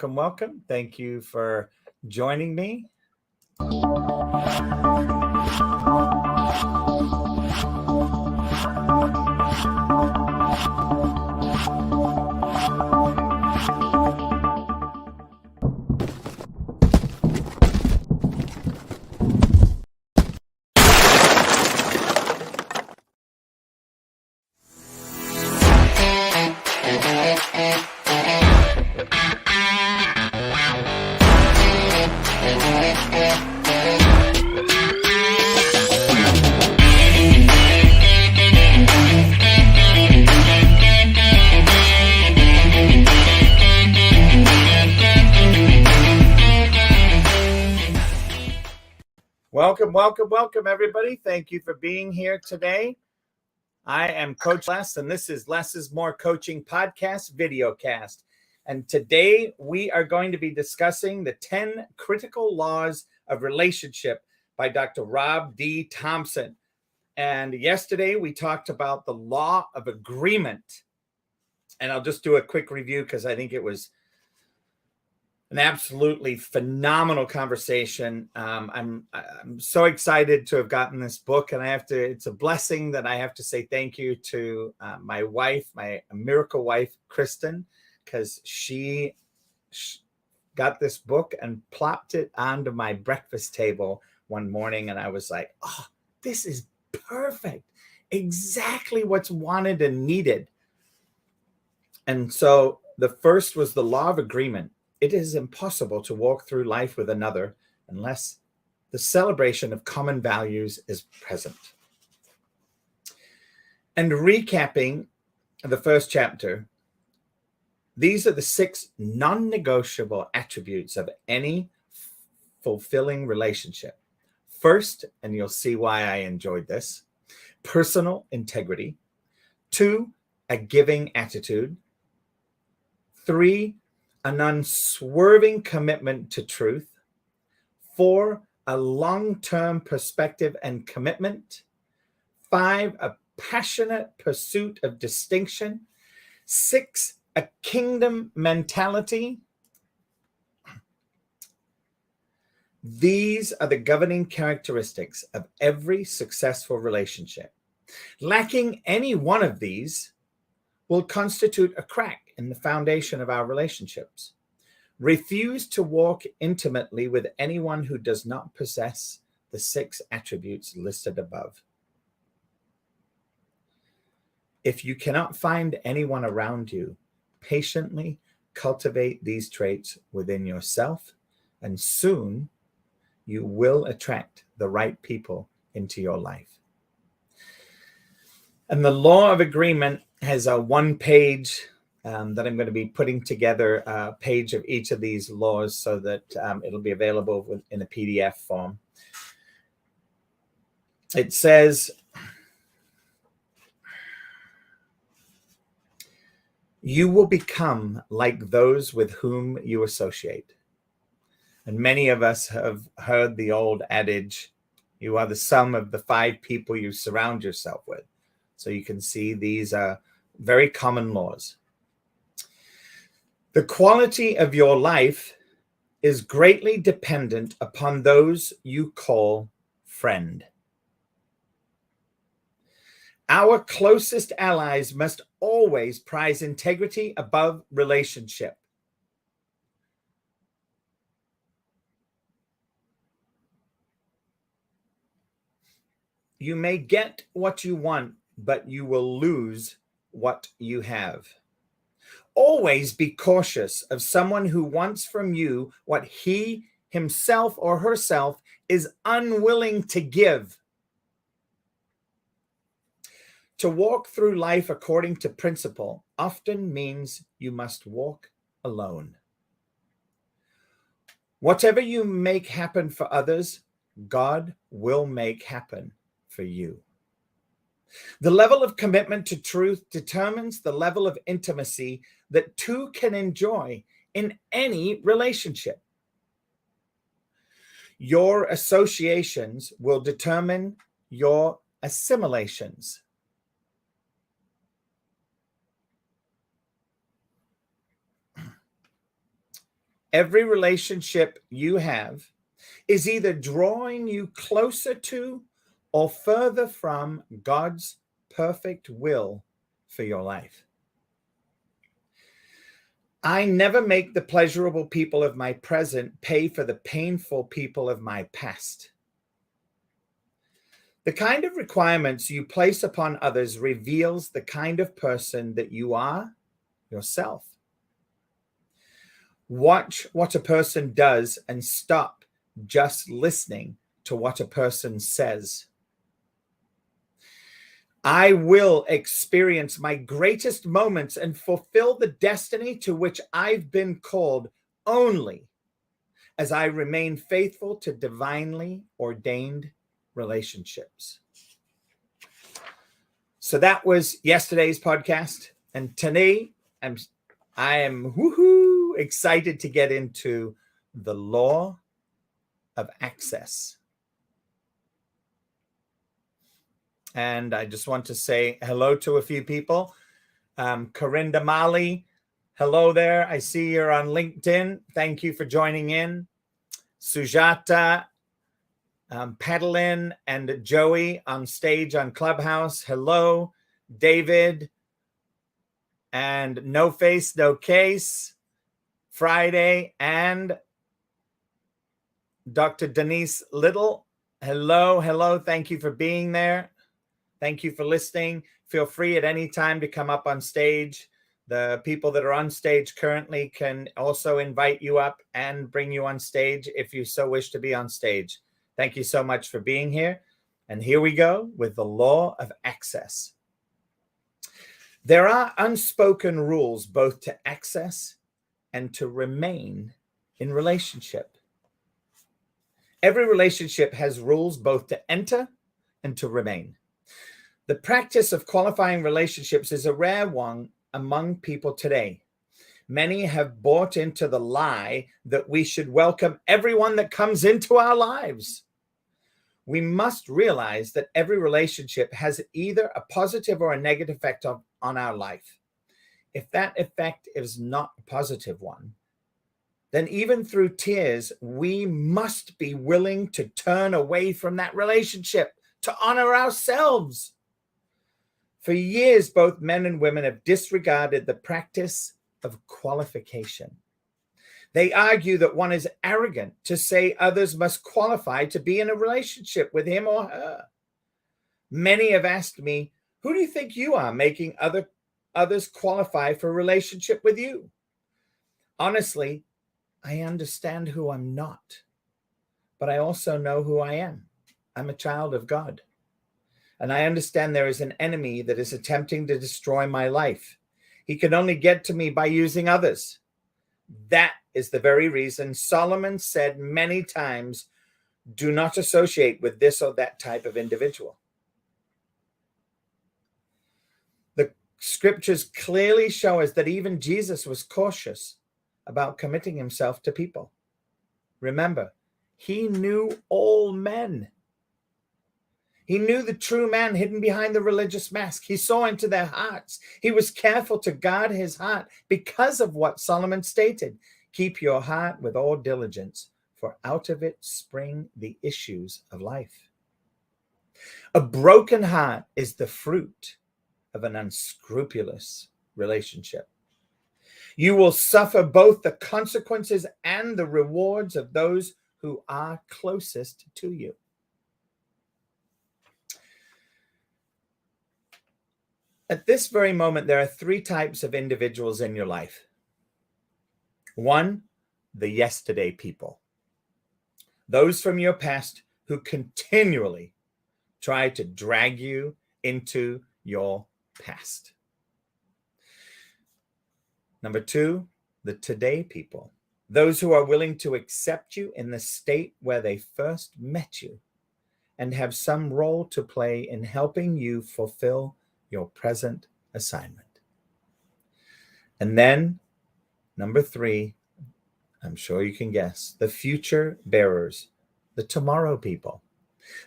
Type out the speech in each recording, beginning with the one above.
Welcome. Thank you for joining me. Welcome, everybody. Thank you for being here today. I am Coach Les, and this is Les's More Coaching Podcast videocast. And today we are going to be discussing the 10 critical laws of relationship by Dr. Rob D. Thompson. And yesterday we talked about the law of agreement. And I'll just do a quick review because I think it was an absolutely phenomenal conversation. I'm so excited to have gotten this book, and it's a blessing that I have to say thank you to my wife, my miracle wife, Kristen, because she got this book and plopped it onto my breakfast table one morning, and I was like, oh, this is perfect. Exactly what's wanted and needed. And so the first was the law of agreement. It is impossible to walk through life with another unless the celebration of common values is present. And recapping the first chapter, these are the 6 non-negotiable attributes of any fulfilling relationship. First, and you'll see why I enjoyed this, personal integrity. 2, a giving attitude. 3, an unswerving commitment to truth. 4, a long-term perspective and commitment. 5, a passionate pursuit of distinction. 6, a kingdom mentality. These are the governing characteristics of every successful relationship. Lacking any one of these will constitute a crack in the foundation of our relationships. Refuse to walk intimately with anyone who does not possess the 6 attributes listed above. If you cannot find anyone around you, patiently cultivate these traits within yourself, and soon you will attract the right people into your life. And the law of agreement has a 1-page that I'm going to be putting together a page of each of these laws so that it'll be available in a PDF form. It says, you will become like those with whom you associate. And many of us have heard the old adage, you are the sum of the 5 people you surround yourself with. So you can see these are very common laws. The quality of your life is greatly dependent upon those you call friend. Our closest allies must always prize integrity above relationship. You may get what you want, but you will lose what you have. Always be cautious of someone who wants from you what he himself or herself is unwilling to give. To walk through life according to principle often means you must walk alone. Whatever you make happen for others, God will make happen for you. The level of commitment to truth determines the level of intimacy that 2 can enjoy in any relationship. Your associations will determine your assimilations. Every relationship you have is either drawing you closer to or further from God's perfect will for your life. I never make the pleasurable people of my present pay for the painful people of my past. The kind of requirements you place upon others reveals the kind of person that you are yourself. Watch what a person does and stop just listening to what a person says. I will experience my greatest moments and fulfill the destiny to which I've been called only as I remain faithful to divinely ordained relationships. So that was yesterday's podcast. And today I am excited to get into the law of access. And I just want to say hello to a few people. Corinda Mali, hello there. I see you're on LinkedIn. Thank you for joining in. Sujata, Petalin, and Joey on stage on Clubhouse. Hello. David, and No Face, No Case, Friday, and Dr. Denise Little. Hello. Thank you for being there. Thank you for listening. Feel free at any time to come up on stage. The people that are on stage currently can also invite you up and bring you on stage if you so wish to be on stage. Thank you so much for being here. And here we go with the law of access. There are unspoken rules both to access and to remain in relationship. Every relationship has rules both to enter and to remain. The practice of qualifying relationships is a rare one among people today. Many have bought into the lie that we should welcome everyone that comes into our lives. We must realize that every relationship has either a positive or a negative effect on our life. If that effect is not a positive one, then even through tears, we must be willing to turn away from that relationship to honor ourselves. For years, both men and women have disregarded the practice of qualification. They argue that one is arrogant to say others must qualify to be in a relationship with him or her. Many have asked me, who do you think you are making others qualify for a relationship with you? Honestly, I understand who I'm not, but I also know who I am. I'm a child of God. And I understand there is an enemy that is attempting to destroy my life. He can only get to me by using others. That is the very reason Solomon said many times, do not associate with this or that type of individual. The scriptures clearly show us that even Jesus was cautious about committing himself to people. Remember, he knew all men. He knew the true man hidden behind the religious mask. He saw into their hearts. He was careful to guard his heart because of what Solomon stated. Keep your heart with all diligence, for out of it spring the issues of life. A broken heart is the fruit of an unscrupulous relationship. You will suffer both the consequences and the rewards of those who are closest to you. At this very moment, there are three types of individuals in your life. One, the yesterday people. Those from your past who continually try to drag you into your past. Number two, the today people. Those who are willing to accept you in the state where they first met you and have some role to play in helping you fulfill your present assignment. And then, number three, I'm sure you can guess, the future bearers, the tomorrow people.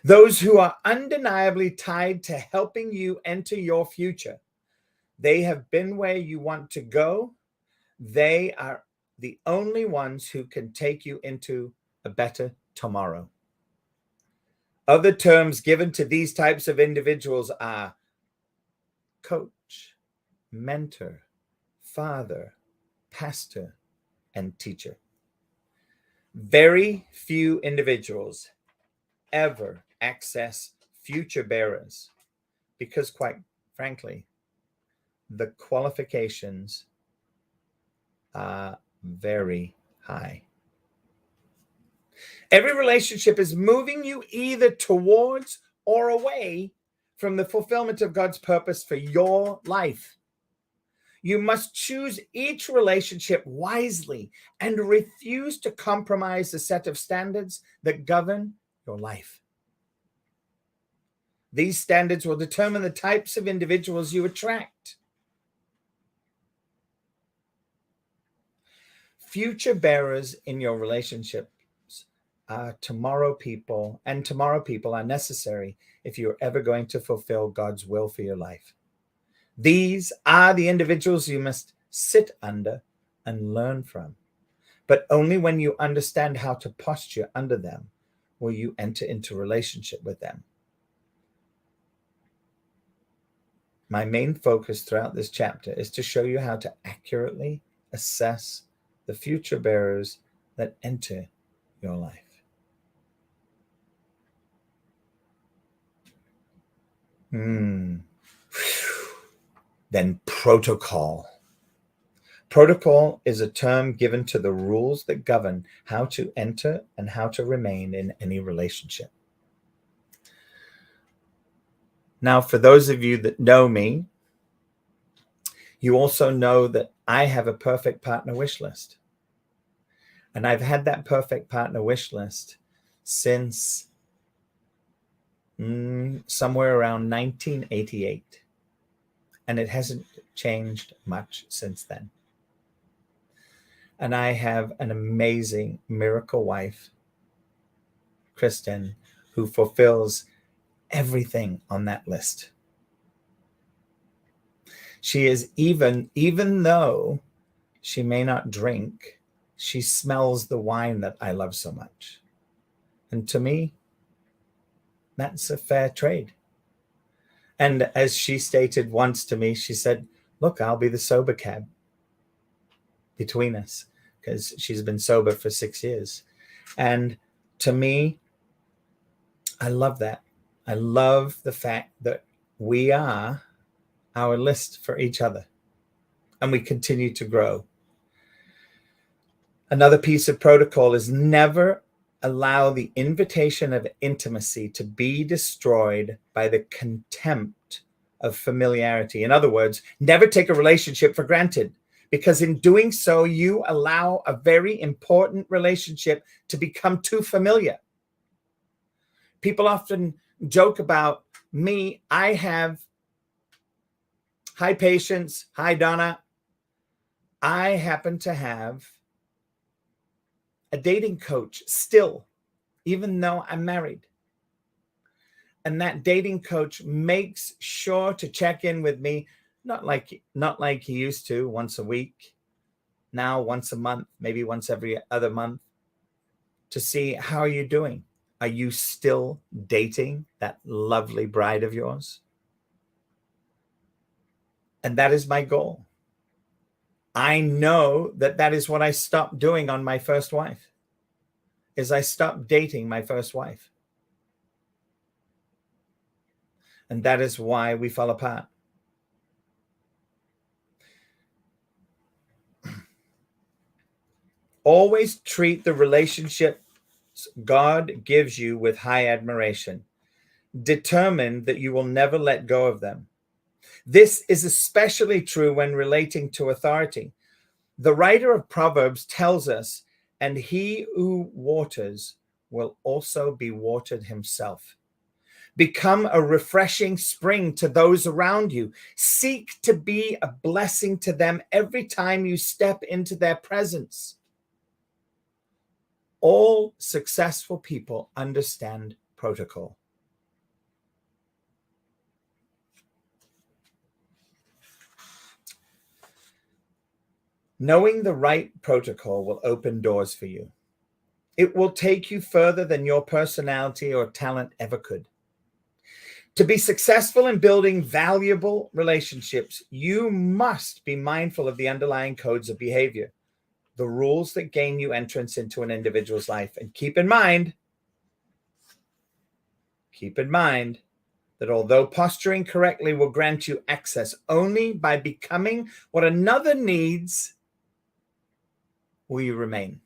Those who are undeniably tied to helping you enter your future. They have been where you want to go. They are the only ones who can take you into a better tomorrow. Other terms given to these types of individuals are coach, mentor, father, pastor, and teacher. Very few individuals ever access future bearers because, quite frankly, the qualifications are very high. Every relationship is moving you either towards or away from the fulfillment of God's purpose for your life. You must choose each relationship wisely and refuse to compromise the set of standards that govern your life. These standards will determine the types of individuals you attract. Future bearers in your relationships are tomorrow people, and tomorrow people are necessary if you're ever going to fulfill God's will for your life. These are the individuals you must sit under and learn from. But only when you understand how to posture under them will you enter into relationship with them. My main focus throughout this chapter is to show you how to accurately assess the future bearers that enter your life. Then protocol. Protocol is a term given to the rules that govern how to enter and how to remain in any relationship. Now, for those of you that know me, you also know that I have a perfect partner wish list. And I've had that perfect partner wish list since somewhere around 1988. And it hasn't changed much since then. And I have an amazing miracle wife, Kristen, who fulfills everything on that list. She is even though she may not drink, she smells the wine that I love so much. And to me, that's a fair trade. And as she stated once to me, she said, look, I'll be the sober cab between us, because she's been sober for 6 years. And to me, I love that. I love the fact that we are our list for each other, and we continue to grow. Another piece of protocol is never allow the invitation of intimacy to be destroyed by the contempt of familiarity. In other words, never take a relationship for granted, because in doing so, you allow a very important relationship to become too familiar. People often joke about me. I have high patience. Hi, Donna. I happen to have a dating coach still, even though I'm married. And that dating coach makes sure to check in with me, not like he used to once a week, now once a month, maybe once every other month, to see how are you doing? Are you still dating that lovely bride of yours? And that is my goal. I know that that is what I stopped doing on my first wife, is I stopped dating my first wife. And that is why we fell apart. Always treat the relationships God gives you with high admiration. Determine that you will never let go of them. This is especially true when relating to authority. The writer of Proverbs tells us, and he who waters will also be watered himself. Become a refreshing spring to those around you. Seek to be a blessing to them every time you step into their presence. All successful people understand protocol. Knowing the right protocol will open doors for you. It will take you further than your personality or talent ever could. To be successful in building valuable relationships, you must be mindful of the underlying codes of behavior, the rules that gain you entrance into an individual's life. And keep in mind that although posturing correctly will grant you access, only by becoming what another needs will you remain.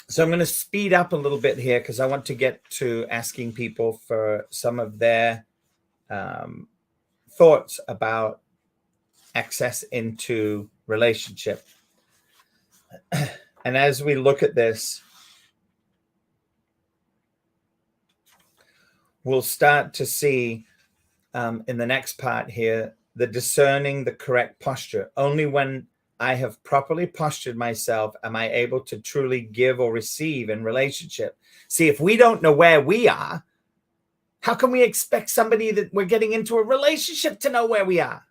So I'm going to speed up a little bit here because I want to get to asking people for some of their thoughts about access into relationship. And as we look at this, we'll start to see in the next part here, the discerning the correct posture. Only when I have properly postured myself am I able to truly give or receive in relationship. See, if we don't know where we are, how can we expect somebody that we're getting into a relationship to know where we are?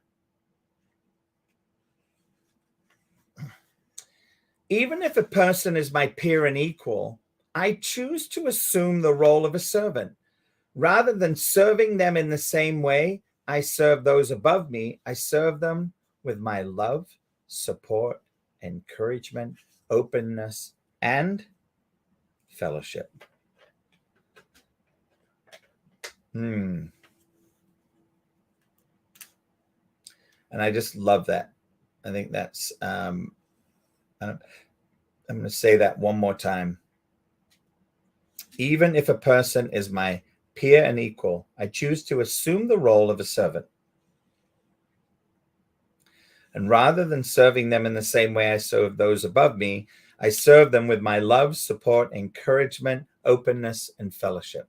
Even if a person is my peer and equal, I choose to assume the role of a servant. Rather than serving them in the same way I serve those above me, I serve them with my love, support, encouragement, openness, and fellowship. And I just love that. I think that's, I'm going to say that one more time. Even if a person is my peer and equal, I choose to assume the role of a servant. And rather than serving them in the same way I serve those above me, I serve them with my love, support, encouragement, openness, and fellowship.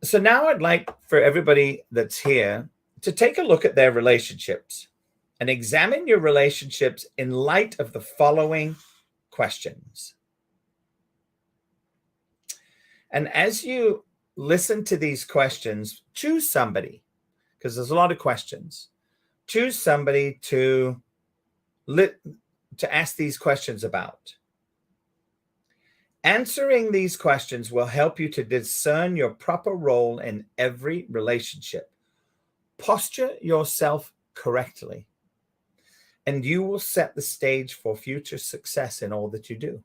So now I'd like for everybody that's here to take a look at their relationships and examine your relationships in light of the following questions. And as you listen to these questions, choose somebody, because there's a lot of questions. Choose somebody to ask these questions about. Answering these questions will help you to discern your proper role in every relationship. Posture yourself correctly, and you will set the stage for future success in all that you do.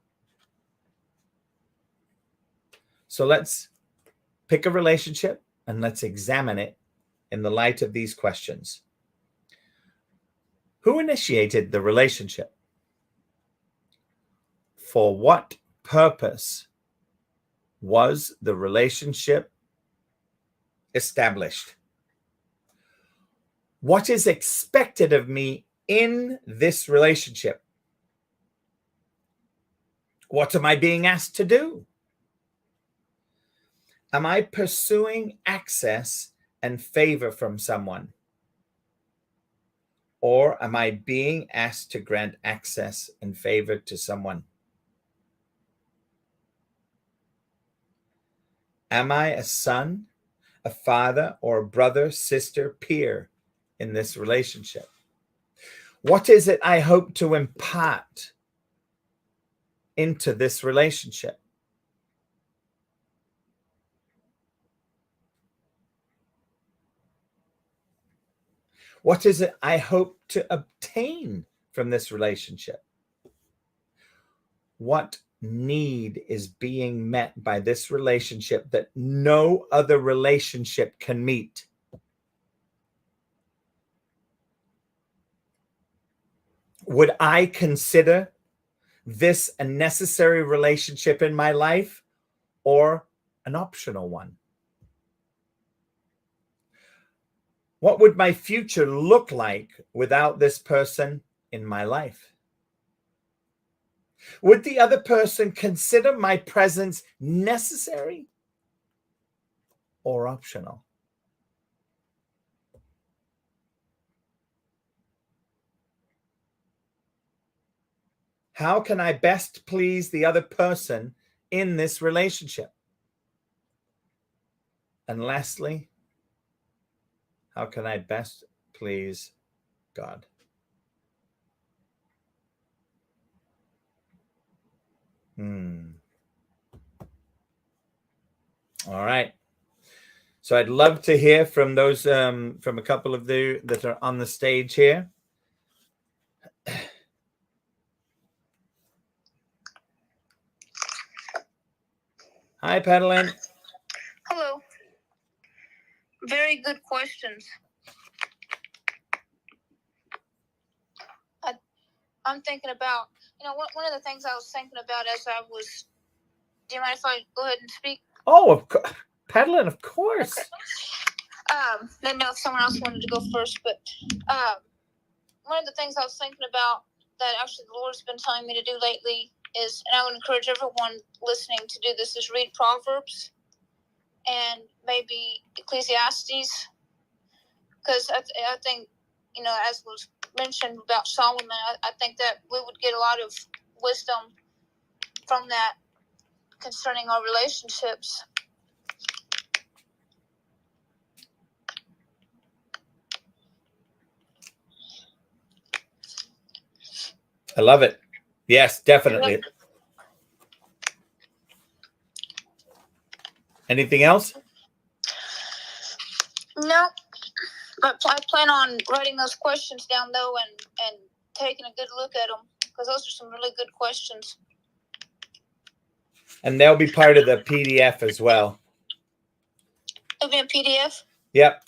So let's pick a relationship and let's examine it in the light of these questions. Who initiated the relationship? For what purpose was the relationship established? What is expected of me in this relationship? What am I being asked to do? Am I pursuing access and favor from someone? Or am I being asked to grant access and favor to someone? Am I a son, a father, or a brother, sister, peer in this relationship? What is it I hope to impart into this relationship? What is it I hope to obtain from this relationship? What need is being met by this relationship that no other relationship can meet? Would I consider this a necessary relationship in my life or an optional one? What would my future look like without this person in my life? Would the other person consider my presence necessary or optional? How can I best please the other person in this relationship? And lastly, how can I best please God? All right. So I'd love to hear from those, from a couple of you that are on the stage here. Hi, Petalin. Hello. Very good questions. I'm thinking about, one of the things I was thinking about as I was, do you mind if I go ahead and speak? Oh, of course. Petalin, of course. Okay. Didn't know if someone else wanted to go first, but one of the things I was thinking about that actually the Lord's been telling me to do lately is, and I would encourage everyone listening to do this, is read Proverbs and maybe Ecclesiastes, because I think, as was mentioned about Solomon, I think that we would get a lot of wisdom from that concerning our relationships. I love it. Yes, definitely. Yep. Anything else? No, but I plan on writing those questions down though and taking a good look at them, because those are some really good questions. And they'll be part of the PDF as well. It'll be a PDF? Yep.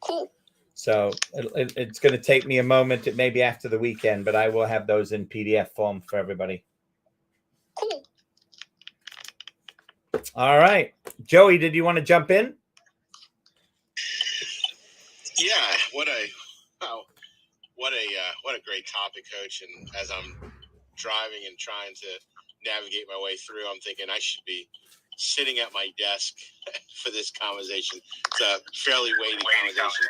Cool. So it's going to take me a moment, maybe after the weekend, but I will have those in PDF form for everybody. Cool. All right. Joey, did you want to jump in? Yeah. What a great topic, Coach. And as I'm driving and trying to navigate my way through, I'm thinking I should be sitting at my desk for this conversation. It's a fairly weighty conversation.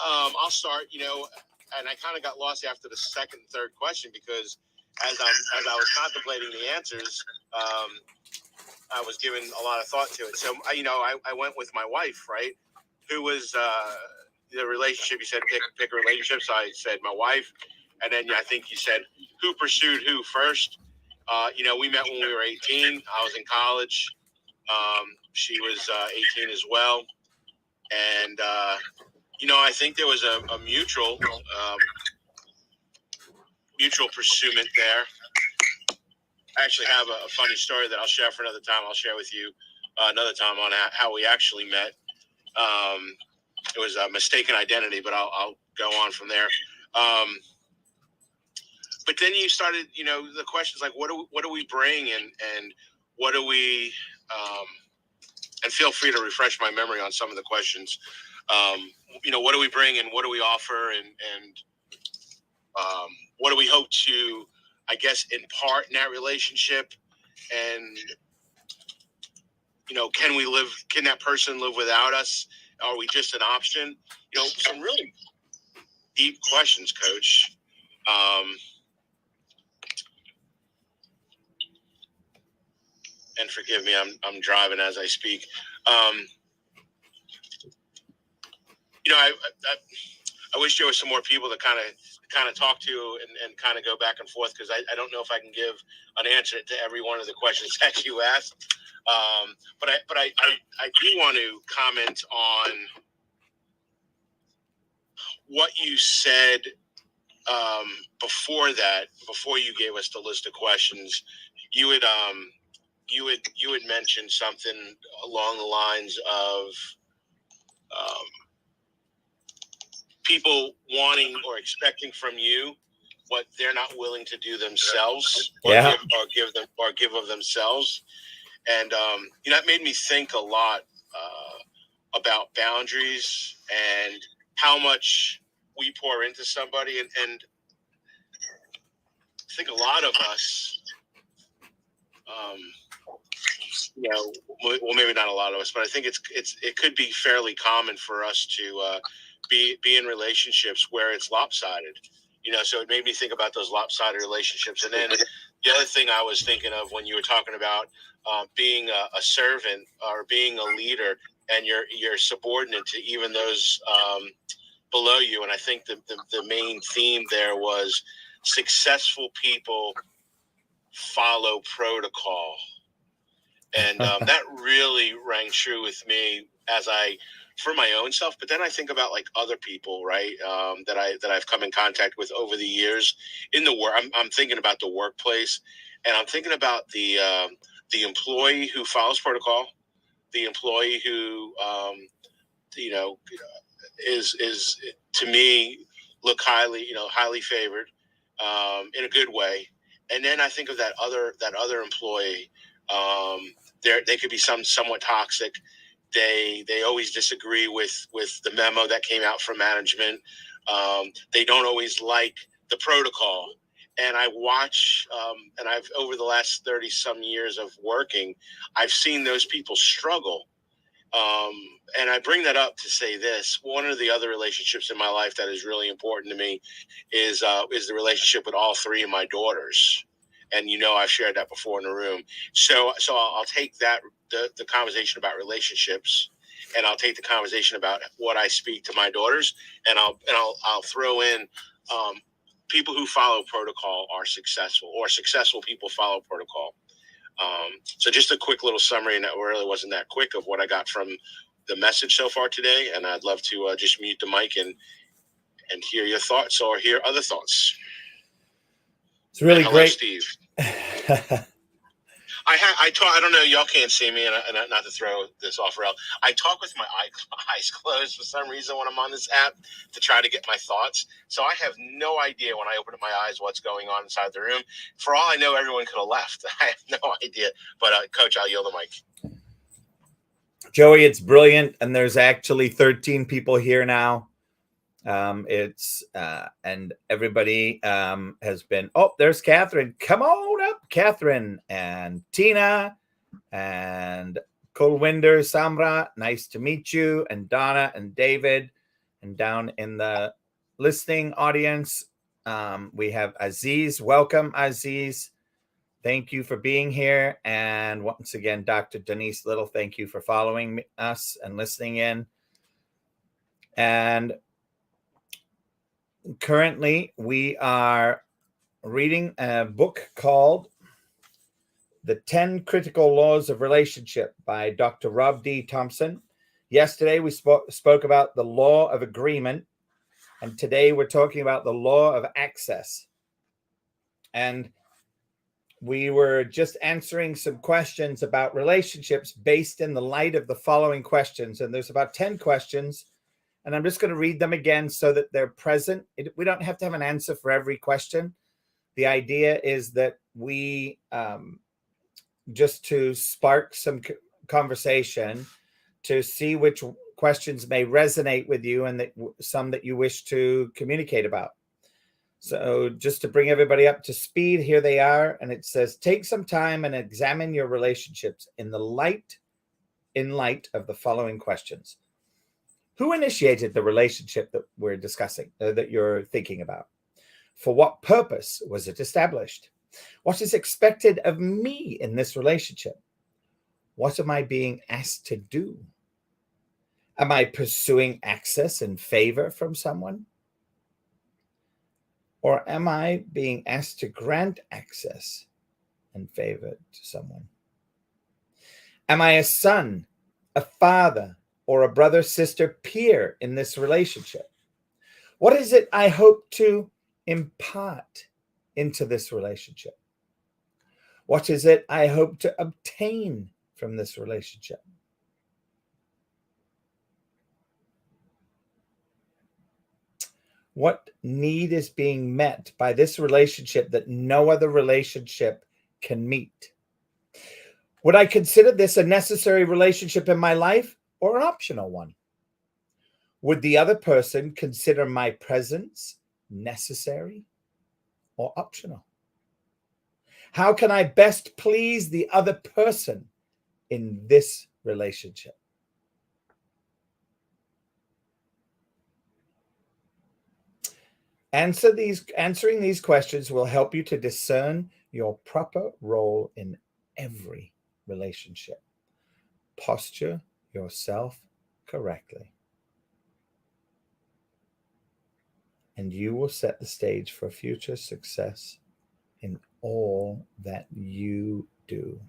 I'll start, and I kind of got lost after the second and third question, because as I was contemplating the answers, I was giving a lot of thought to it. So, I went with my wife, right? Who was the relationship? You said pick a relationship. So I said my wife, and then I think you said who pursued who first. We met when we were 18. I was in college. She was 18 as well, and I think there was a mutual pursuit there. I actually have a funny story that I'll share for another time. I'll share with you another time on how we actually met. It was a mistaken identity, but I'll go on from there. But then you started, the questions like, what do we bring, and what do we, and feel free to refresh my memory on some of the questions. What do we bring, and what do we offer, and what do we hope to, I guess, impart in that relationship, and can that person live without us? Are we just an option? Some really deep questions, Coach. And forgive me, I'm driving as I speak. I wish there was some more people to kind of talk to and kind of go back and forth, because I don't know if I can give an answer to every one of the questions that you asked. But I do want to comment on what you said before you gave us the list of questions. You had mentioned something along the lines of people wanting or expecting from you what they're not willing to do themselves, or give of themselves. And that made me think a lot about boundaries and how much we pour into somebody, and I think a lot of us, well, maybe not a lot of us, but I think it could be fairly common for us to be in relationships where it's lopsided. So it made me think about those lopsided relationships, and then The other thing I was thinking of when you were talking about being a servant or being a leader, and you're subordinate to even those below you. And I think the main theme there was successful people follow protocol. And that really rang true with me for my own self. But then I think about like other people, right? That I've come in contact with over the years in the work. I'm thinking about the workplace, and I'm thinking about the employee who follows protocol, the employee who is to me look highly favored in a good way. And then I think of that other employee. They could be somewhat toxic. They always disagree with the memo that came out from management. They don't always like the protocol. And I watch, and I've over the last 30 some years of working, I've seen those people struggle. And I bring that up to say this: one of the other relationships in my life that is really important to me is the relationship with all three of my daughters. And I've shared that before in the room. So I'll take that the conversation about relationships, and I'll take the conversation about what I speak to my daughters, and I'll throw in people who follow protocol are successful, or successful people follow protocol. So just a quick little summary, and that really wasn't that quick, of what I got from the message so far today. And I'd love to just mute the mic and hear your thoughts, or hear other thoughts. It's really hello, great, Steve. I talk. I don't know. Y'all can't see me, and not to throw this off rail. I talk with my eyes closed for some reason when I'm on this app to try to get my thoughts. So I have no idea when I open up my eyes what's going on inside the room. For all I know, everyone could have left. I have no idea. But Coach, I'll yield the mic. Joey. It's brilliant, and there's actually 13 people here now. And everybody has been. Oh, there's Catherine. Come on up, Catherine, and Tina, and Kulwinder, Samra. Nice to meet you, and Donna and David, and down in the listening audience, we have Aziz. Welcome, Aziz. Thank you for being here, and once again, Dr. Denise Little. Thank you for following us and listening in. And currently, we are reading a book called The 10 Critical Laws of Relationship by Dr. Rob D. Thompson. Yesterday, we spoke about the law of agreement, and today we're talking about the law of access. And we were just answering some questions about relationships based in the light of the following questions. And there's about 10 questions. And I'm just going to read them again so that they're present. We don't have to have an answer for every question. The idea is that we, just to spark some conversation, to see which questions may resonate with you, and some that you wish to communicate about. So just to bring everybody up to speed, here they are. And it says, take some time and examine your relationships in light of the following questions. Who initiated the relationship that we're discussing, that you're thinking about? For what purpose was it established? What is expected of me in this relationship? What am I being asked to do? Am I pursuing access and favor from someone? Or am I being asked to grant access and favor to someone? Am I a son, a father, or a brother, sister, peer in this relationship? What is it I hope to impart into this relationship? What is it I hope to obtain from this relationship? What need is being met by this relationship that no other relationship can meet? Would I consider this a necessary relationship in my life, or an optional one? Would the other person consider my presence necessary or optional? How can I best please the other person in this relationship? Answering these questions will help you to discern your proper role in every relationship. Posture yourself correctly, and you will set the stage for future success in all that you do.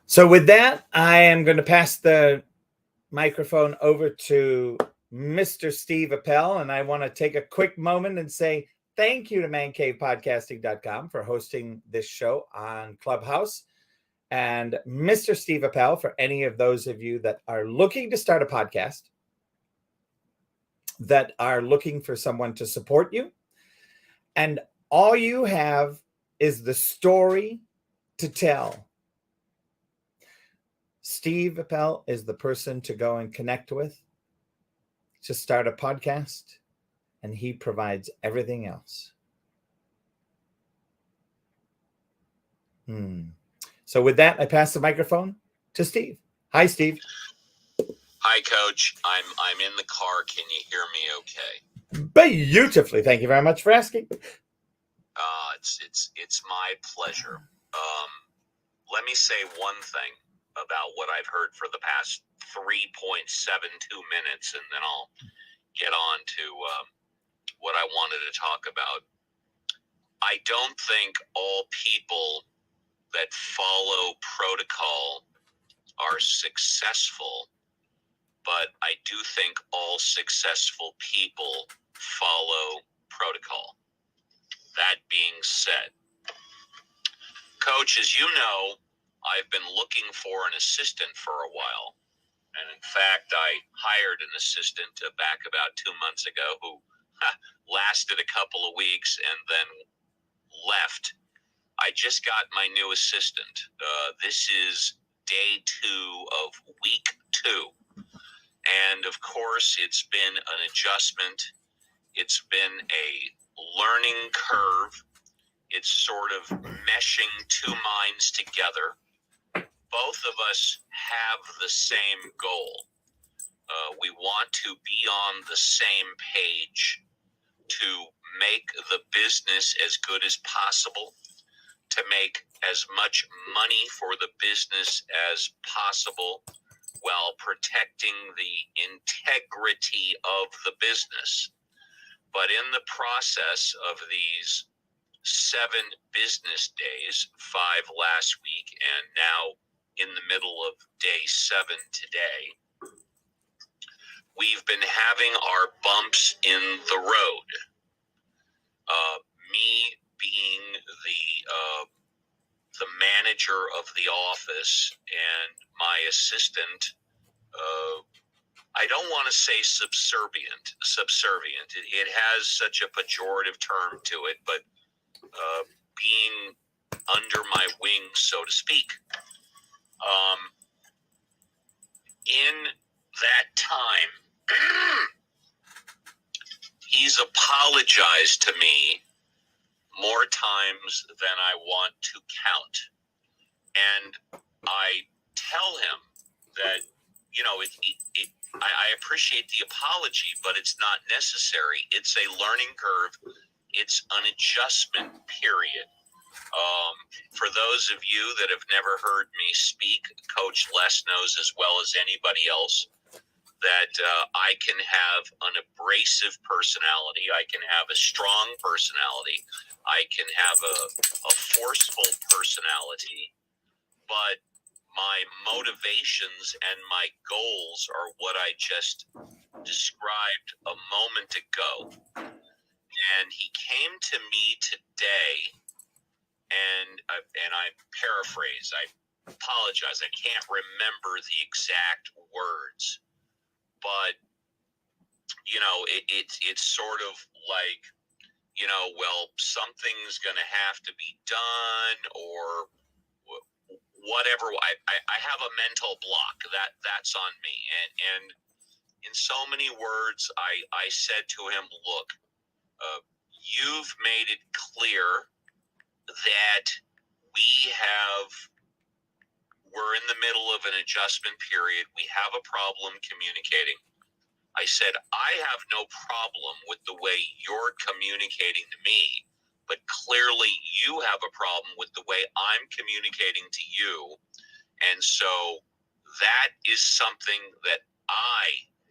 So with that, I am going to pass the microphone over to Mr. Steve Appel, and I want to take a quick moment and say thank you to mancavepodcasting.com for hosting this show on Clubhouse, and Mr. Steve Appel for any of those of you that are looking to start a podcast, that are looking for someone to support you, and all you have is the story to tell. Steve Appel is the person to go and connect with to start a podcast, and he provides everything else. So with that, I pass the microphone to Steve. Hi, Steve. Hi, Coach. I'm in the car. Can you hear me okay? Beautifully. Thank you very much for asking. It's my pleasure. Let me say one thing about what I've heard for the past 3.72 minutes, and then I'll get on to what I wanted to talk about. I don't think all people that follow protocol are successful, but I do think all successful people follow protocol. That being said, Coach, as you know, I've been looking for an assistant for a while. And in fact, I hired an assistant back about 2 months ago who lasted a couple of weeks and then left. I just got my new assistant. This is day 2 of week 2. And of course, it's been an adjustment. It's been a learning curve. It's sort of meshing two minds together. Both of us have the same goal. We want to be on the same page to make the business as good as possible, to make as much money for the business as possible while protecting the integrity of the business. But in the process of these 7 business days, 5 last week, and now in the middle of day 7 today, we've been having our bumps in the road. Me being the manager of the office and my assistant, I don't want to say subservient. It has such a pejorative term to it, but being under my wing, so to speak. In that time, he's apologized to me more times than I want to count. And I tell him that, you know, I appreciate the apology, but it's not necessary. It's a learning curve. It's an adjustment period. For those of you that have never heard me speak, Coach Les knows as well as anybody else that I can have an abrasive personality. I can have a strong personality. I can have a forceful personality. But my motivations and my goals are what I just described a moment ago. And he came to me today, and I paraphrase, I apologize, I can't remember the exact words, but, you know, it's sort of like, you know, well, something's going to have to be done, or whatever. I have a mental block that's on me. And in so many words, I said to him, look, you've made it clear that we're in the middle of an adjustment period. We have a problem communicating. I said, I have no problem with the way you're communicating to me, but clearly you have a problem with the way I'm communicating to you. And so that is something that I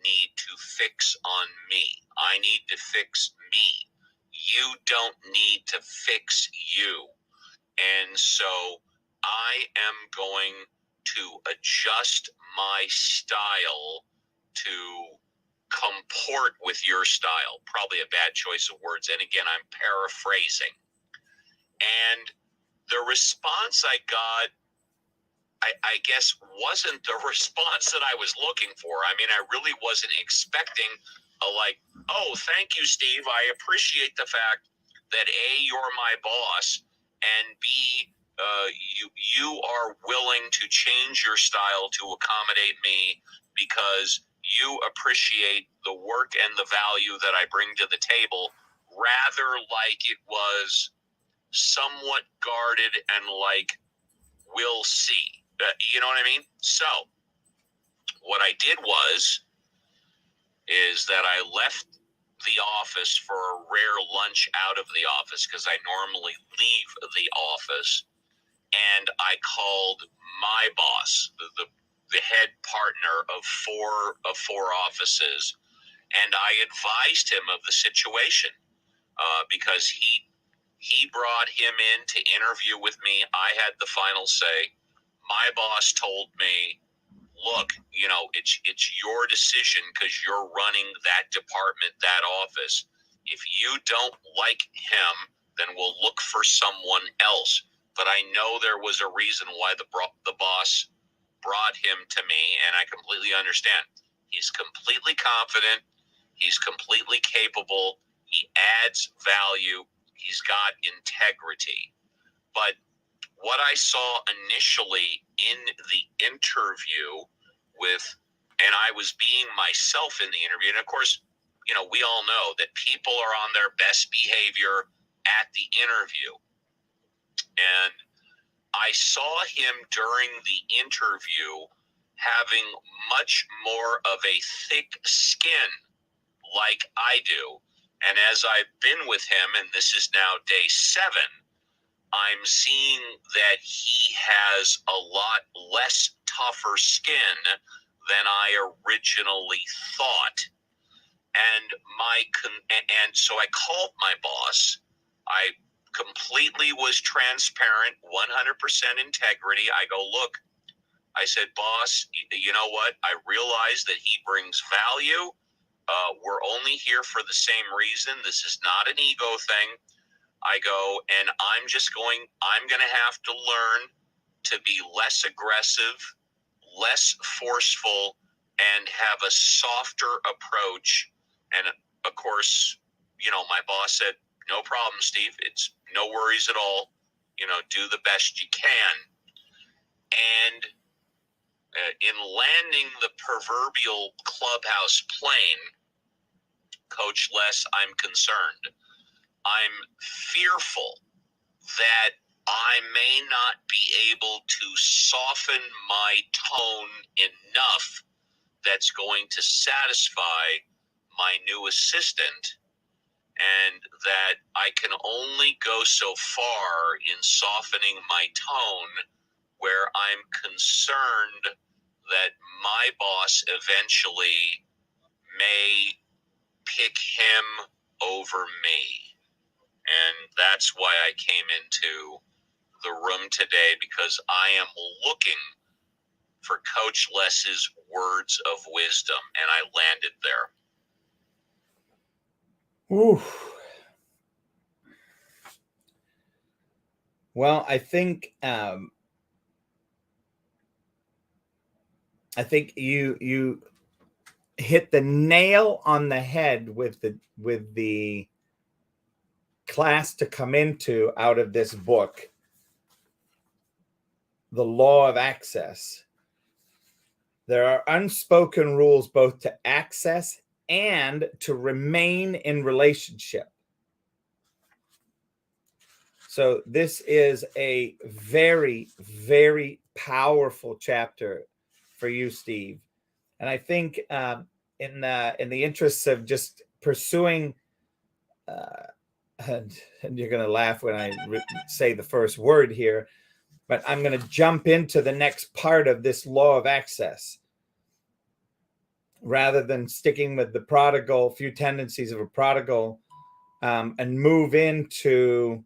need to fix on me. I need to fix me. You don't need to fix you. And so I am going to adjust my style to comport with your style. Probably a bad choice of words. And again, I'm paraphrasing. And the response I got, I guess, wasn't the response that I was looking for. I mean, I really wasn't expecting a like, oh, thank you, Steve. I appreciate the fact that A, you're my boss, and B, you are willing to change your style to accommodate me because you appreciate the work and the value that I bring to the table, rather like it was somewhat guarded and like, we'll see. You know what I mean? So what I did is that I left the office for a rare lunch out of the office because I normally leave the office, and I called my boss, the head partner of four offices, and I advised him of the situation because he brought him in to interview with me. I had the final say. My boss told me, look, it's your decision because you're running that department, that office. If you don't like him, then we'll look for someone else. But I know there was a reason why the boss brought him to me, and I completely understand. He's completely confident. He's completely capable. He adds value. He's got integrity. But what I saw initially in the interview and I was being myself in the interview, and of course, we all know that people are on their best behavior at the interview. And I saw him during the interview having much more of a thick skin like I do. And as I've been with him, and this is now day 7, I'm seeing that he has a lot less tougher skin than I originally thought. And so I called my boss. I completely was transparent, 100% integrity. I go, look, I said, boss, you know what? I realize that he brings value. We're only here for the same reason. This is not an ego thing. I go, and I'm going to have to learn to be less aggressive, less forceful, and have a softer approach. And of course, my boss said, no problem, Steve. It's no worries at all. Do the best you can. And in landing the proverbial clubhouse plane, Coach Les, I'm concerned. I'm fearful that I may not be able to soften my tone enough that's going to satisfy my new assistant, and that I can only go so far in softening my tone where I'm concerned that my boss eventually may pick him over me. And that's why I came into the room today, because I am looking for Coach Les's words of wisdom, and I landed there. Ooh. Well, I think you hit the nail on the head with the class to come into out of this book, The Law of Access. There are unspoken rules both to access and to remain in relationship. So this is a very, very powerful chapter for you, Steve. And I think in the interests of just pursuing, and you're going to laugh when I say the first word here, but I'm going to jump into the next part of this law of access. Rather than sticking with the prodigal, few tendencies of a prodigal, and move into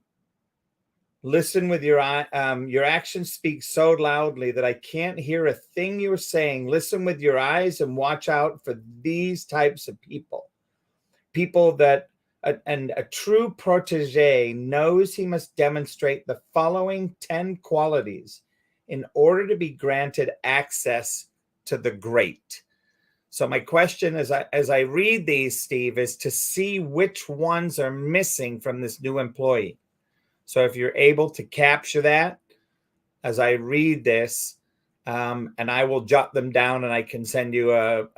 listen with your eye. Your actions speak so loudly that I can't hear a thing you're saying. Listen with your eyes and watch out for these types of people. People that, and a true protege knows he must demonstrate the following 10 qualities in order to be granted access to the great. So my question as I read these, Steve, is to see which ones are missing from this new employee. So if you're able to capture that as I read this, and I will jot them down and I can send you a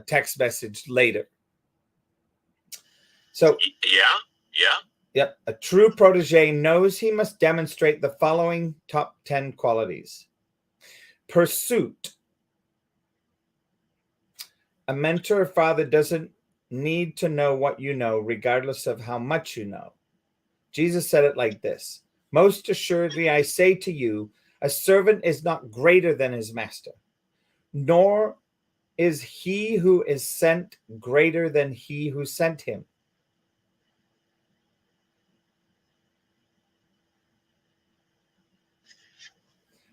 text message later. So yep. A true protege knows he must demonstrate the following top 10 qualities. Pursuit. A mentor or father doesn't need to know what you know, regardless of how much you know. Jesus said it like this: most assuredly, I say to you, a servant is not greater than his master, nor is he who is sent greater than he who sent him.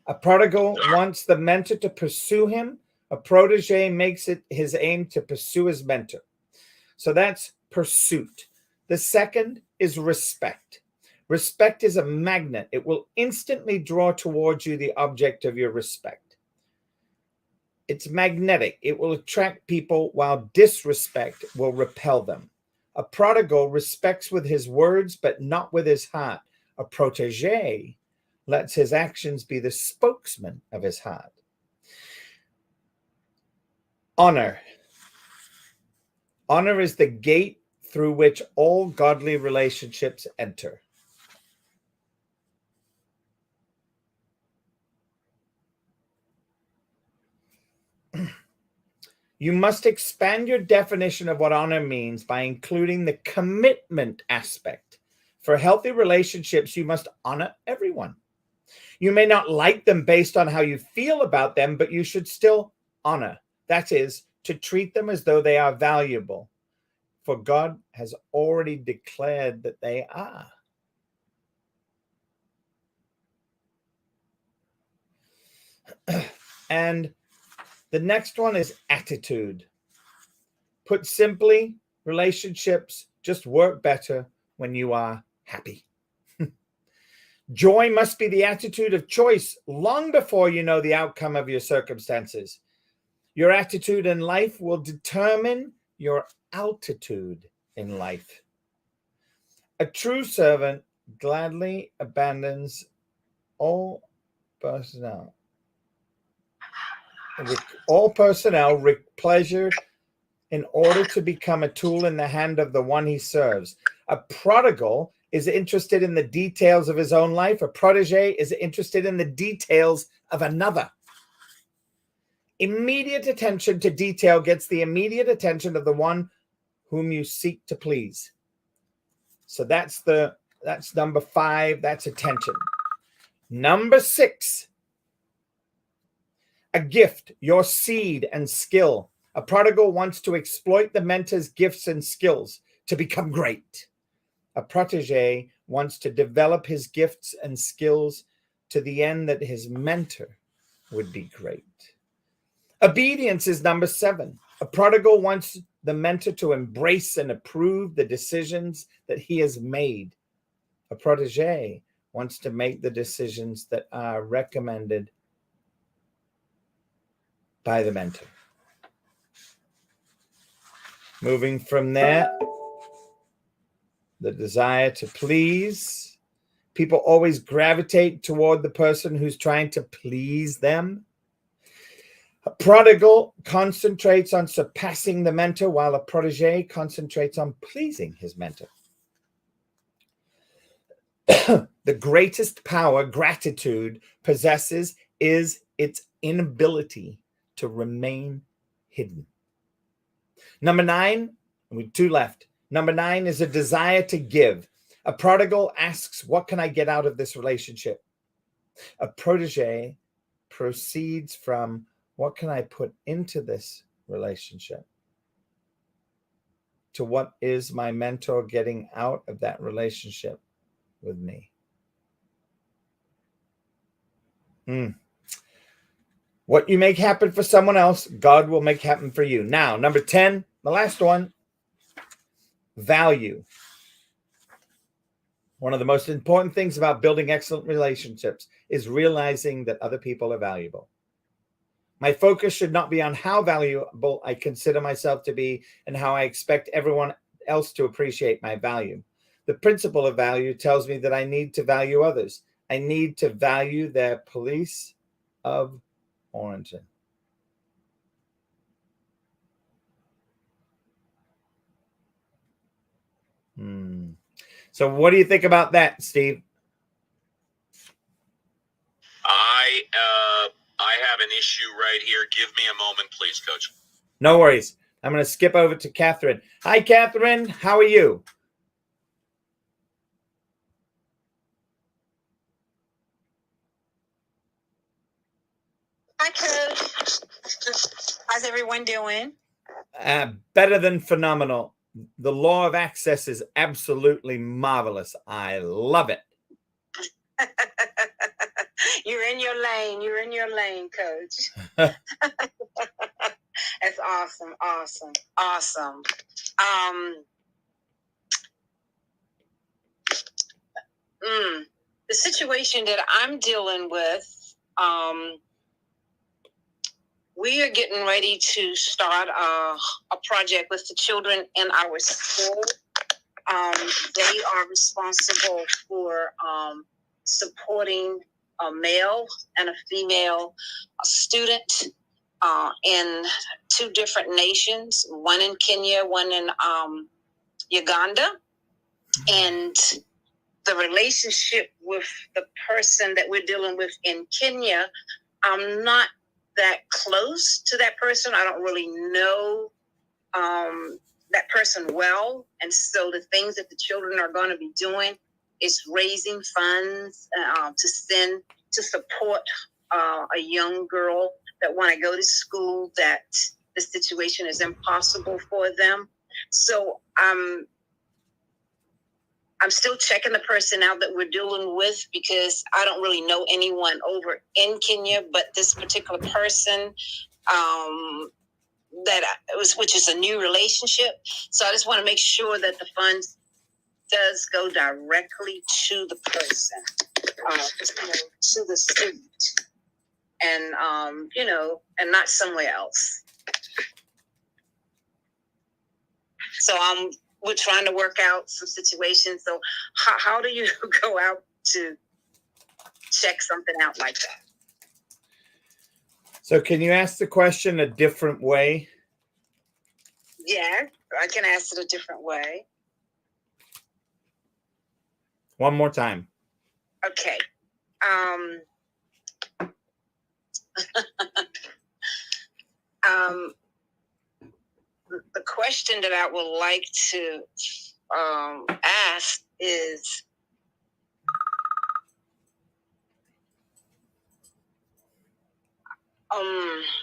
A prodigal wants the mentor to pursue him. A protege makes it his aim to pursue his mentor. So that's pursuit. The second is respect. Respect is a magnet. It will instantly draw towards you the object of your respect. It's magnetic. It will attract people, while disrespect will repel them. A prodigal respects with his words, but not with his heart. A protege lets his actions be the spokesman of his heart. Honor. Honor is the gate through which all godly relationships enter. You must expand your definition of what honor means by including the commitment aspect. For healthy relationships, you must honor everyone. You may not like them based on how you feel about them, but you should still honor. That is, to treat them as though they are valuable, for God has already declared that they are. And the next one is attitude. Put simply, relationships just work better when you are happy. Joy must be the attitude of choice long before you know the outcome of your circumstances. Your attitude in life will determine your altitude in life. A true servant gladly abandons all personnel with pleasure in order to become a tool in the hand of the one he serves. A prodigal is interested in the details of his own life. A protege is interested in the details of another. Immediate attention to detail gets the immediate attention of the one whom you seek to please. So that's number 5. That's attention. Number 6, a gift, your seed and skill. A prodigal wants to exploit the mentor's gifts and skills to become great. A protege wants to develop his gifts and skills to the end that his mentor would be great. Obedience is number 7. A prodigal wants the mentor to embrace and approve the decisions that he has made. A protege wants to make the decisions that are recommended by the mentor. Moving from there, the desire to please. People always gravitate toward the person who's trying to please them. A prodigal concentrates on surpassing the mentor, while a protege concentrates on pleasing his mentor. The greatest power gratitude possesses is its inability to remain hidden. Number 9, we have 2 left. Number 9 is a desire to give. A prodigal asks, what can I get out of this relationship? A protege proceeds from, what can I put into this relationship? To what is my mentor getting out of that relationship with me? What you make happen for someone else, God will make happen for you. Now, number 10, the last one, value. One of the most important things about building excellent relationships is realizing that other people are valuable. My focus should not be on how valuable I consider myself to be and how I expect everyone else to appreciate my value. The principle of value tells me that I need to value others. I need to value their place of origin. So what do you think about that, Steve? I have an issue right here. Give me a moment, please, Coach. No worries. I'm going to skip over to Catherine. Hi, Catherine. How are you? Hi, Coach. How's everyone doing? Better than phenomenal. The law of access is absolutely marvelous. I love it. You're in your lane. You're in your lane, Coach. That's awesome. Awesome. Awesome. The situation that I'm dealing with, we are getting ready to start a project with the children in our school. They are responsible for supporting a male and a female student in 2 different nations, one in Kenya, one in Uganda. And the relationship with the person that we're dealing with in Kenya, I'm not that close to that person. I don't really know that person well. And so the things that the children are going to be doing is raising funds to send to support a young girl that want to go to school, that the situation is impossible for them. So I'm still checking the person out that we're dealing with, because I don't really know anyone over in Kenya, but this particular person which is a new relationship. So I just want to make sure that the funds does go directly to the person, to the student, and and not somewhere else. So we're trying to work out some situations. So how do you go out to check something out like that? So can you ask the question a different way? Yeah, I can ask it a different way. One more time. Okay. The question that I would like to ask is,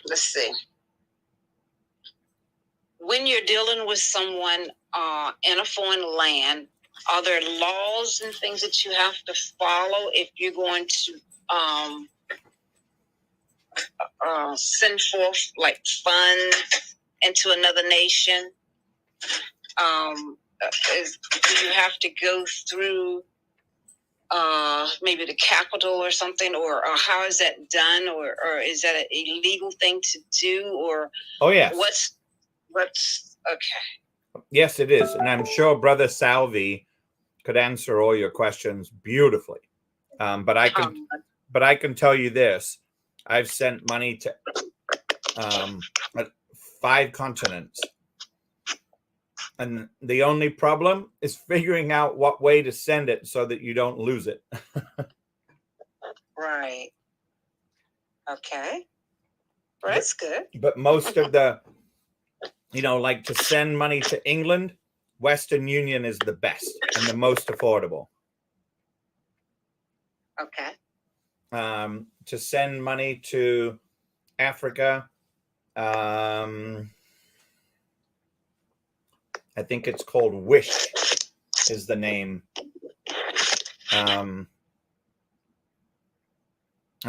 let's see. When you're dealing with someone in a foreign land, are there laws and things that you have to follow if you're going to send forth like funds into another nation? Do you have to go through maybe the capital or something, or how is that done, or is that an illegal thing to do, or Oh yes. What's okay? Yes, it is, and I'm sure Brother Salvi could answer all your questions beautifully. But I can tell you this: I've sent money to 5 continents, and the only problem is figuring out what way to send it so that you don't lose it. Right. Okay. Well, that's good. But most of the like to send money to England, Western Union is the best and the most affordable. Okay. To send money to Africa, I think it's called Wish is the name. And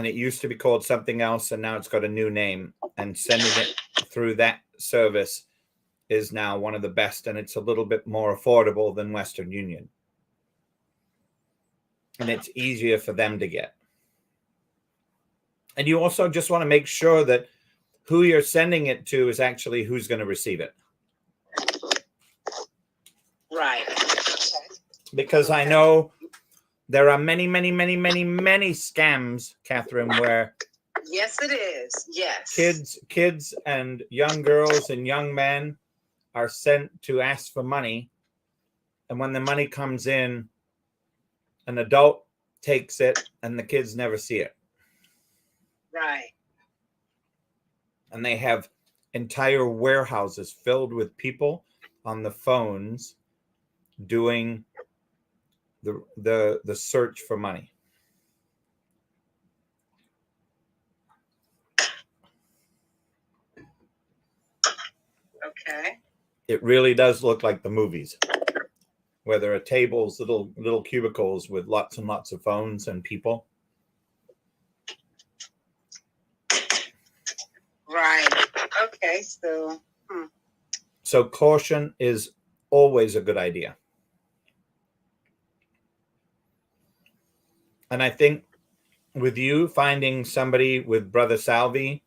it used to be called something else, and now it's got a new name. And sending it through that service is now one of the best, and it's a little bit more affordable than Western Union. And it's easier for them to get. And you also just want to make sure that who you're sending it to is actually who's going to receive it. Right. Because I know there are many, many, many, many, many scams, Catherine, where yes, it is. Yes. Kids and young girls and young men are sent to ask for money. And when the money comes in, an adult takes it and the kids never see it. Right. And they have entire warehouses filled with people on the phones doing the search for money. Okay. It really does look like the movies, where there are tables, little cubicles with lots and lots of phones and people. Right. Okay. So caution is always a good idea. And I think with you finding somebody with Brother Salvi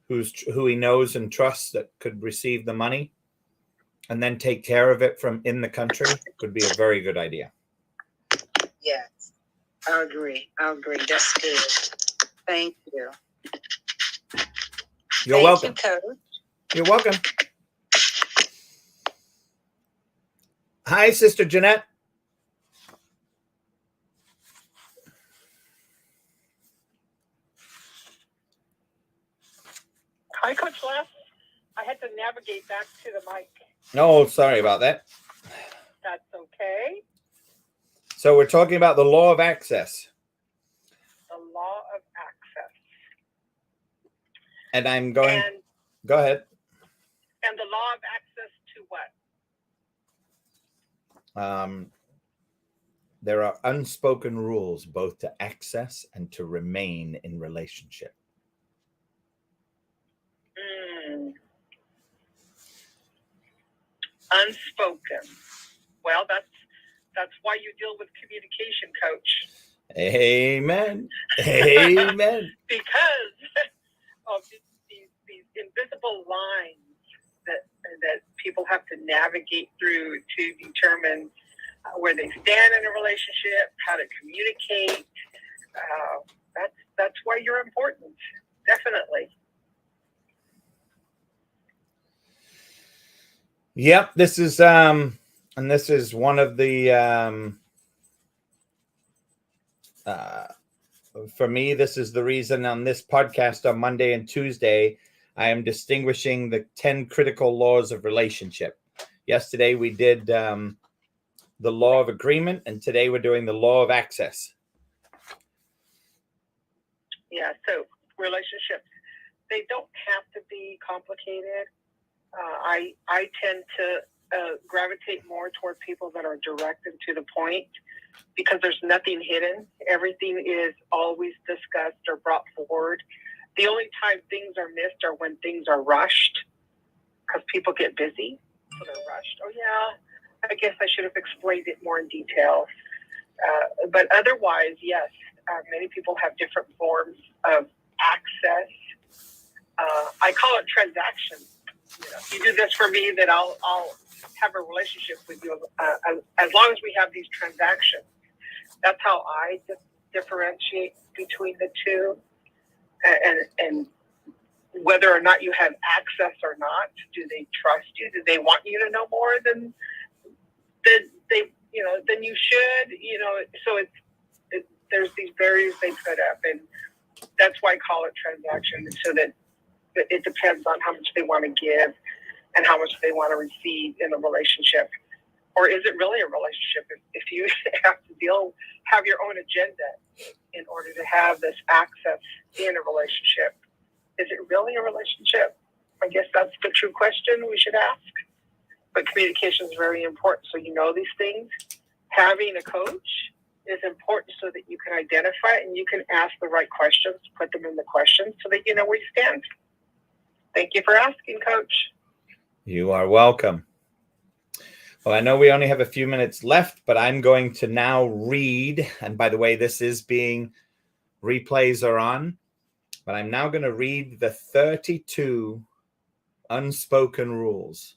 who he knows and trusts that could receive the money and then take care of it from in the country would be a very good idea. Yes. I agree. That's good. Thank you. You're welcome. Thank you, Coach. You're welcome. Hi, Sister Jeanette. Hi, Coach Les. I had to navigate back to the mic. Oh, sorry about that. That's okay. So we're talking about the law of access. The law of access. And I'm going... Go ahead. And the law of access to what? There are unspoken rules both to access and to remain in relationship. Unspoken. Well, that's why you deal with communication, Coach. Amen. Amen. Because of these invisible lines that people have to navigate through to determine where they stand in a relationship, how to communicate. That's why you're important. Definitely. Yep, this is and this is one of the for me, this is the reason on this podcast on Monday and Tuesday, I am distinguishing the 10 critical laws of relationship. Yesterday we did the law of agreement, and today we're doing the law of access. Yeah, so relationships, they don't have to be complicated. I tend to gravitate more toward people that are direct and to the point because there's nothing hidden. Everything is always discussed or brought forward. The only time things are missed are when things are rushed because people get busy. So they're rushed. Oh, yeah, I guess I should have explained it more in detail. But otherwise, yes, many people have different forms of access. I call it transactions. If you do this for me, then I'll have a relationship with you as long as we have these transactions. That's how I differentiate between the two, and whether or not you have access or not. Do they trust you? Do they want you to know more than than you should? So there's these barriers they put up, and that's why I call it transaction, so that it depends on how much they want to give. and how much they want to receive in a relationship. Or is it really a relationship if you have to have your own agenda in order to have this access in a relationship? Is it really a relationship? I guess that's the true question we should ask. But communication is very important. So you know these things. Having a coach is important so that you can identify and you can ask the right questions, put them in the questions so that you know where you stand. Thank you for asking, Coach. You are welcome. Well, I know we only have a few minutes left, but I'm going to now read. And by the way, this is replays are on, but I'm now going to read the 32 unspoken rules,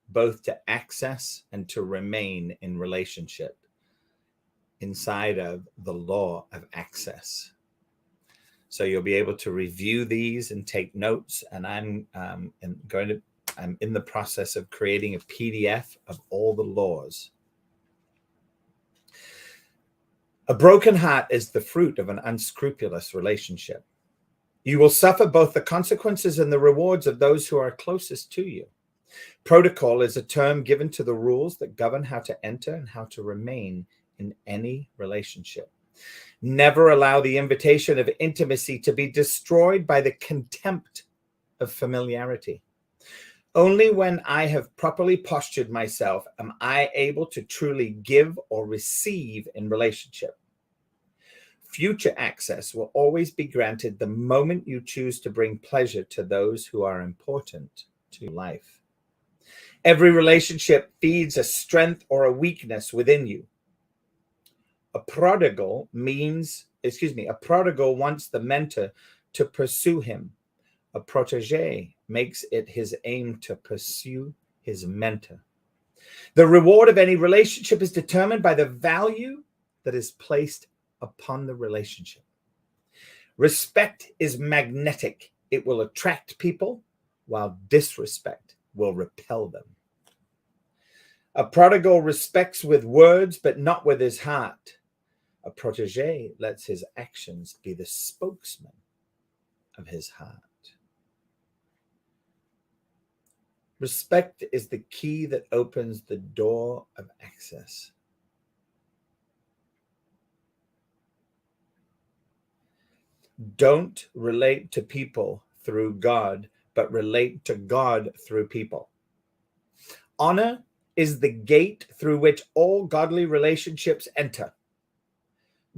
both to access and to remain in relationship inside of the law of access. So you'll be able to review these and take notes. And I'm in the process of creating a PDF of all the laws. A broken heart is the fruit of an unscrupulous relationship. You will suffer both the consequences and the rewards of those who are closest to you. Protocol is a term given to the rules that govern how to enter and how to remain in any relationship. Never allow the invitation of intimacy to be destroyed by the contempt of familiarity. Only when I have properly postured myself am I able to truly give or receive in relationship. Future access will always be granted the moment you choose to bring pleasure to those who are important to life. Every relationship feeds a strength or a weakness within you. A prodigal wants the mentor to pursue him. A protege makes it his aim to pursue his mentor. The reward of any relationship is determined by the value that is placed upon the relationship. Respect is magnetic. It will attract people, while disrespect will repel them. A prodigal respects with words, but not with his heart. A protege lets his actions be the spokesman of his heart. Respect is the key that opens the door of access. Don't relate to people through God, but relate to God through people. Honor is the gate through which all godly relationships enter.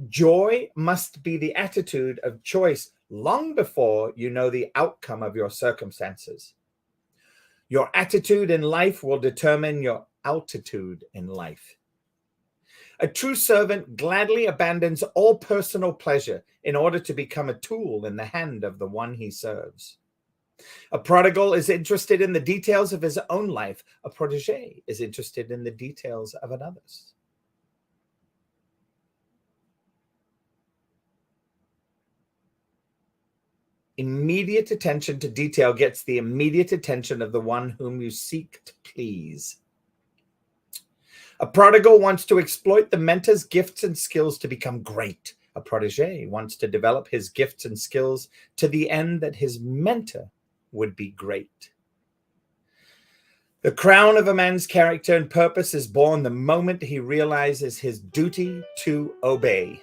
Joy must be the attitude of choice long before you know the outcome of your circumstances. Your attitude in life will determine your altitude in life. A true servant gladly abandons all personal pleasure in order to become a tool in the hand of the one he serves. A prodigal is interested in the details of his own life. A protege is interested in the details of another's. Immediate attention to detail gets the immediate attention of the one whom you seek to please. A prodigal wants to exploit the mentor's gifts and skills to become great. A protege wants to develop his gifts and skills to the end that his mentor would be great. The crown of a man's character and purpose is born the moment he realizes his duty to obey.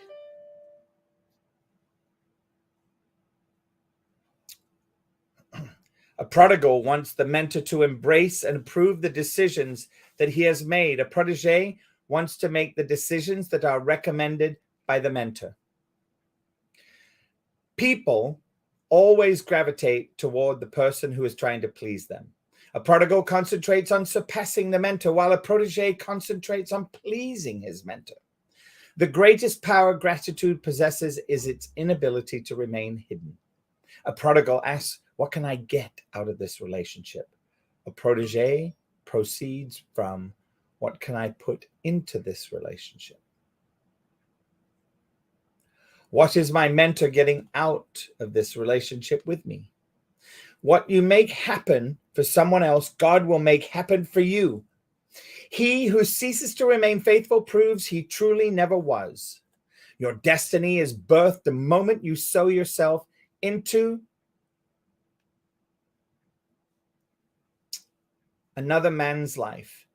A prodigal wants the mentor to embrace and approve the decisions that he has made. A protege wants to make the decisions that are recommended by the mentor. People always gravitate toward the person who is trying to please them. A prodigal concentrates on surpassing the mentor, while a protege concentrates on pleasing his mentor. The greatest power gratitude possesses is its inability to remain hidden. A prodigal asks, "What can I get out of this relationship?" A protege proceeds from, "What can I put into this relationship?" What is my mentor getting out of this relationship with me? What you make happen for someone else, God will make happen for you. He who ceases to remain faithful proves he truly never was. Your destiny is birthed the moment you sow yourself into another man's life.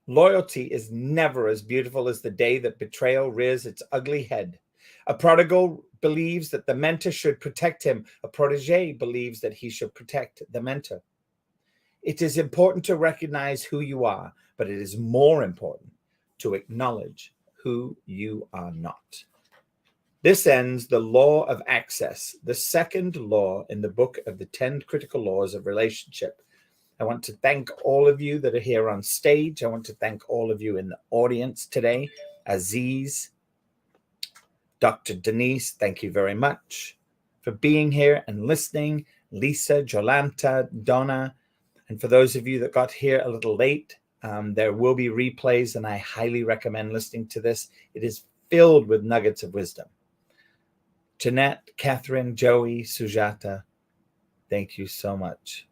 Loyalty is never as beautiful as the day that betrayal rears its ugly head. A prodigal believes that the mentor should protect him. A protege believes that he should protect the mentor. It is important to recognize who you are, but it is more important to acknowledge who you are not. This ends the law of access, the second law in the book of the 10 critical laws of relationship. I want to thank all of you that are here on stage. I want to thank all of you in the audience today. Aziz, Dr. Denise, thank you very much for being here and listening. Lisa, Jolanta, Donna, and for those of you that got here a little late, there will be replays, and I highly recommend listening to this. It is filled with nuggets of wisdom. Jeanette, Catherine, Joey, Sujata, thank you so much.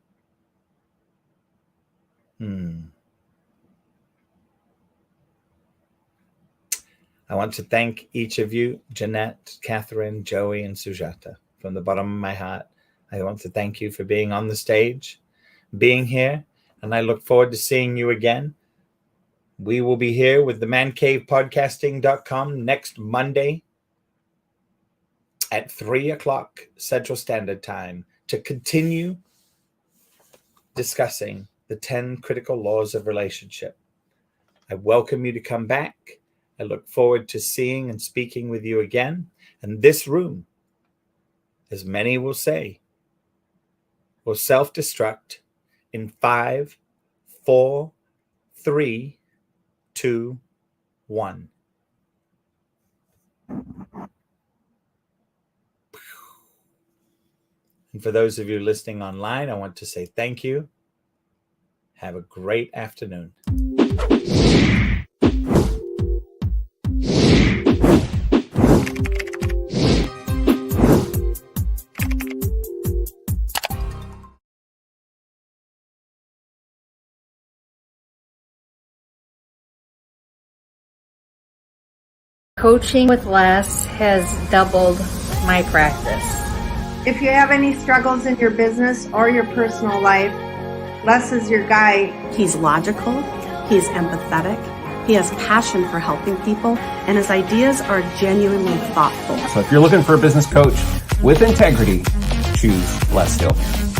I want to thank each of you, Jeanette, Catherine, Joey, and Sujata, from the bottom of my heart. I want to thank you for being on the stage, being here, and I look forward to seeing you again. We will be here with the mancavepodcasting.com next Monday at 3 o'clock Central Standard Time to continue discussing the 10 critical laws of relationship. I welcome you to come back. I look forward to seeing and speaking with you again. And this room, as many will say, will self-destruct in 5, 4, 3, 2, 1. And for those of you listening online, I want to say thank you. Have a great afternoon. Coaching with Les has doubled my practice. If you have any struggles in your business or your personal life, Les is your guy. He's logical, he's empathetic, he has passion for helping people, and his ideas are genuinely thoughtful. So if you're looking for a business coach with integrity, choose Les Hill.